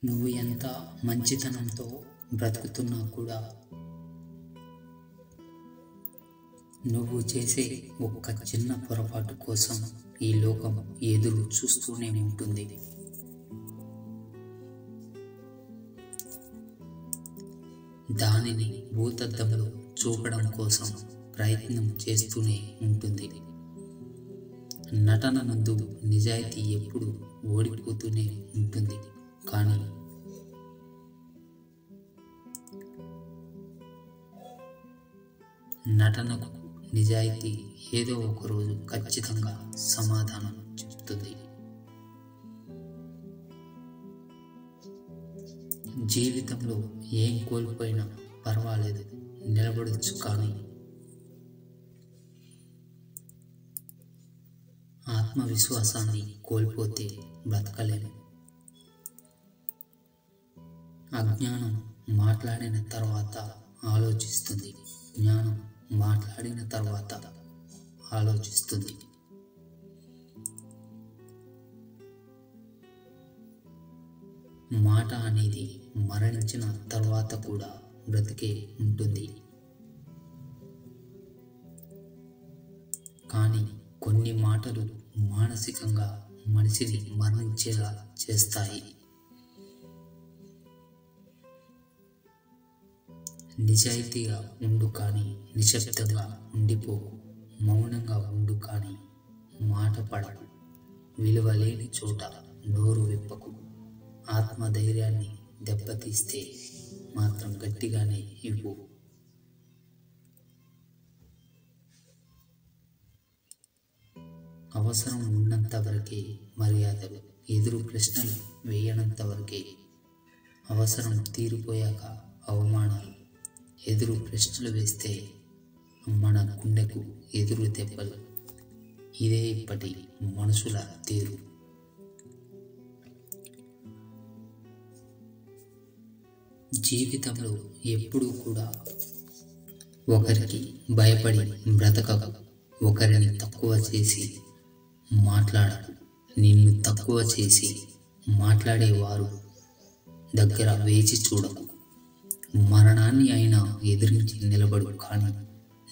నువ్వు ఎంత మంచితనంతో బ్రతుకుతున్నా కూడా నువ్వు చేసే ఒక్క చిన్న పొరపాటు కోసం ఈ లోకం ఎదురు చూస్తూనే ఉంటుంది. దానిని భూతద్దంలో చూపడం కోసం ప్రయత్నం చేస్తూనే ఉంటుంది. నటన ముందు నిజాయితీ ఎప్పుడు ఓడిపోతూనే ఉంటుంది. కానీ నటనకు నిజాయితీ ఏదో ఒకరోజు ఖచ్చితంగా సమాధానం చెప్తుంది. జీవితంలో ఏం కోల్పోయినా పర్వాలేదు, నిలబడొచ్చు. కానీ ఆత్మవిశ్వాసాన్ని కోల్పోతే బ్రతకలేము. అజ్ఞానం మాట్లాడిన తర్వాత ఆలోచిస్తుంది, జ్ఞానం మాట్లాడిన తర్వాత ఆలోచిస్తుంది. మాట అనేది మరణించిన తర్వాత కూడా బ్రతికే ఉంటుంది. కానీ కొన్ని మాటలు మానసికంగా మనిషిని మరణించేలా చేస్తాయి. నిజాయితీగా ఉండు కానీ నిశ్శబ్దంగా ఉండిపోకు. మౌనంగా ఉండు కానీ మాట పడకు. విలువ లేని చోట నోరు విప్పకు. ఆత్మధైర్యాన్ని దెబ్బతీస్తే మాత్రం గట్టిగానే ఇవ్వు. అవసరం ఉన్నంత వరకే మర్యాదలు, ఎదురు ప్రశ్నలు వేయనంత వరకే. అవసరం తీరిపోయాక అవమానాలు, ఎదురు ప్రశ్నలు వేస్తే మన గుండెకు ఎదురు దెబ్బలు. ఇదే ఇప్పటి మనుషుల తీరు. జీవితంలో ఎప్పుడూ కూడా ఒకరికి భయపడి బ్రతకకు. ఒకరిని తక్కువ చేసి మాట్లాడకు. నిన్ను తక్కువ చేసి మాట్లాడేవారు దగ్గర వేచి చూడకు. మరణాన్ని అయినా ఎదిరించి నిలబడు. కానీ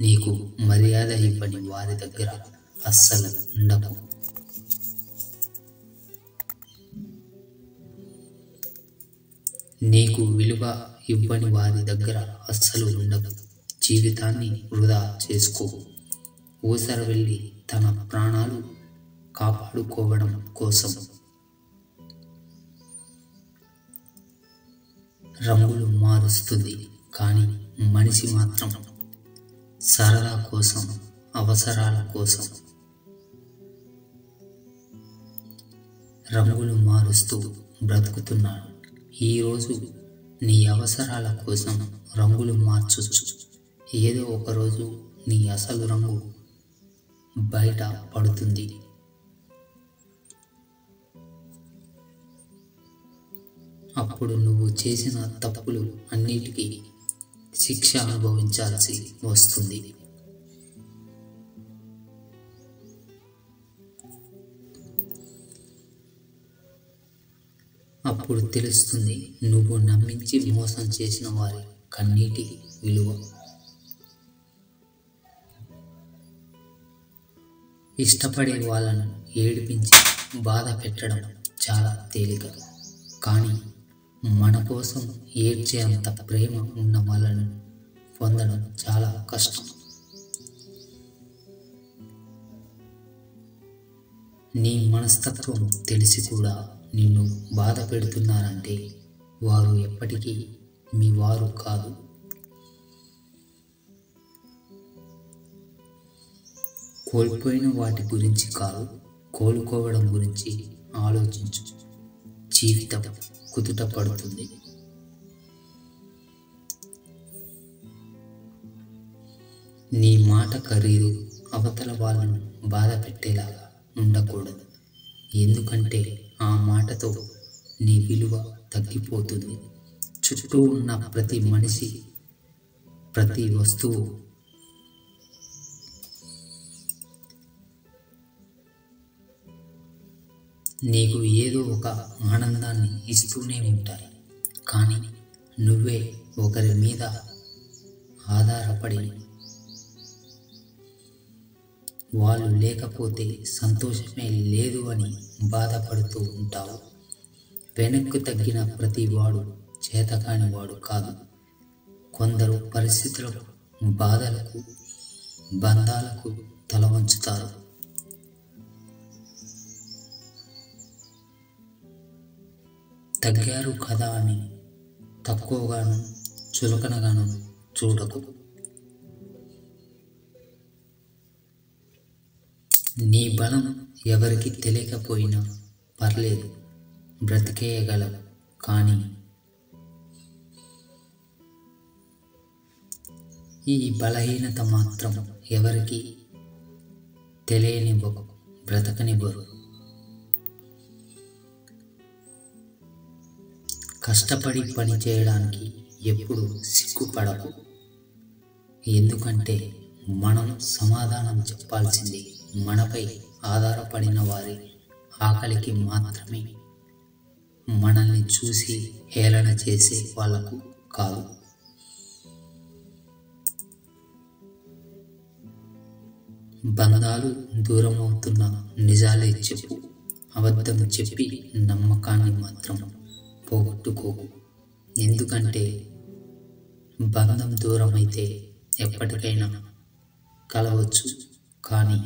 నీకు మర్యాద ఇవ్వని వారి దగ్గర అస్సలు ఉండకు. నీకు విలువ ఇవ్వని వారి దగ్గర అస్సలు ఉండకు. జీవితాన్ని వృధా చేసుకో. ఊసర వెళ్ళి తన ప్రాణాలు కాపాడుకోవడం కోసం రంగులు మారుస్తుంది. కానీ మనిషి మాత్రం సరదా కోసం, అవసరాల కోసం రంగులు మారుస్తూ బ్రతుకుతున్నాడు. ఈరోజు నీ అవసరాల కోసం రంగులు మార్చొచ్చు. ఏదో ఒకరోజు నీ అసలు రంగు బయట పడుతుంది. అప్పుడు నువ్వు చేసిన తప్పులు అన్నిటికీ శిక్ష అనుభవించాల్సి వస్తుంది. అప్పుడు తెలుస్తుంది నువ్వు నమ్మించి మోసం చేసిన వారి కన్నీటి విలువ. ఇష్టపడే వాళ్ళను ఏడిపించి బాధ పెట్టడం చాలా తేలిక. కానీ మన కోసం ఏడ్చే అంత ప్రేమ ఉన్న వాళ్ళను పొందడం చాలా కష్టం. నీ మనస్తత్వం తెలిసి కూడా నిన్ను బాధ పెడుతున్నారంటే వారు ఎప్పటికీ మీ వారు కాదు. కోల్పోయిన వాటి గురించి కాదు, కోలుకోవడం గురించి ఆలోచించు. జీవితం కుదుట పడుతుంది. నీ మాట ఖరీదు అవతల వాళ్ళను బాధ పెట్టేలాగా ఉండకూడదు. ఎందుకంటే ఆ మాటతో నీ విలువ తగ్గిపోతుంది. చుట్టూ ఉన్న ప్రతి మనిషి, ప్రతి వస్తువు నీకు ఏదో ఒక ఆనందాన్ని ఇస్తూనే ఉంటాయి. కానీ నువ్వే ఒకరి మీద ఆధారపడి వాళ్ళు లేకపోతే సంతోషమే లేదు అని బాధపడుతూ ఉంటావు. వెనక్కు తగ్గిన ప్రతి వాడు చేతకాని వాడు కాదు. కొందరు పరిస్థితులకు, బాధలకు, బంధాలకు తల వంచుతారు. తగ్గారు కదా అని తక్కువగాను చులకనగాను చూడకు. నీ బలం ఎవరికి తెలియకపోయినా పర్లేదు, బ్రతికేయగలవు. కానీ ఈ బలహీనత మాత్రం ఎవరికి తెలియనివ్వకు, బ్రతకనివ్వరు. కష్టపడి పని చేయడానికి ఎప్పుడు సిగ్గుపడకు. ఎందుకంటే మనం సమాధానం చెప్పాల్సింది మనపై ఆధారపడిన వారి ఆకలికి మాత్రమే, మనల్ని చూసి హేళన చేసే వాళ్లకు కాదు. బంధాలు దూరం అవుతున్న నిజాలే చెప్పు. అబద్ధం చెప్పి నమ్మకాన్ని మాత్రం పోగొట్టుకోకు. ఎందుకంటే బంధం దూరం అయితే ఎప్పటికైనా కలవచ్చు, కానీ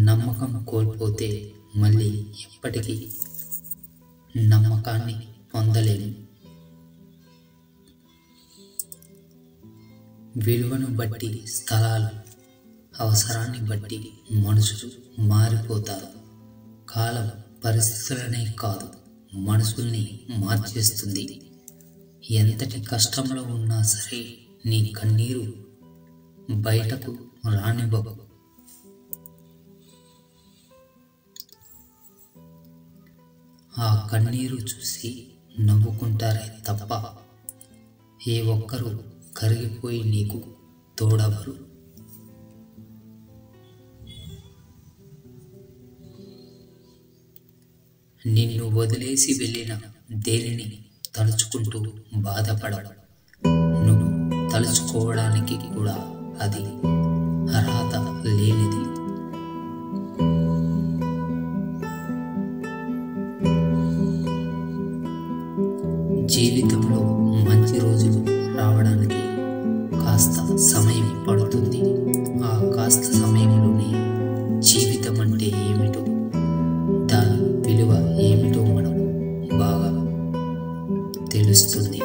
నమ్మకం కోల్పోతే మళ్ళీ ఎప్పటికీ నమ్మకాన్ని పొందలేము. విలువను బట్టి స్థలాలు, అవసరాన్ని బట్టి మనుషులు మారిపోతారు. కాలం పరిస్థితులనే కాదు, మనసుల్ని మార్చేస్తుంది. ఎంతటి కష్టంలో ఉన్నా సరే నీ కన్నీరు బయటకు రానివ్వకు. ఆ కన్నీరు చూసి నవ్వుకుంటారే తప్ప ఏ ఒక్కరూ కరిగిపోయి నీకు తోడవరు. నిన్ను వదిలేసి వెళ్ళిన దేనిని తలుచుకుంటూ బాధపడవు. నువ్వు తలుచుకోవడానికి కూడా అది అర్హత లేనిది. జీవితంలో మంచి రోజులు రావడానికి కాస్త సమయం పడుతుంది. ఆ కాస్త సమయంలోనే జీవితం అంటే ఏమిటో, దాని విలువ ఏమిటో మనకు బాగా తెలుస్తుంది.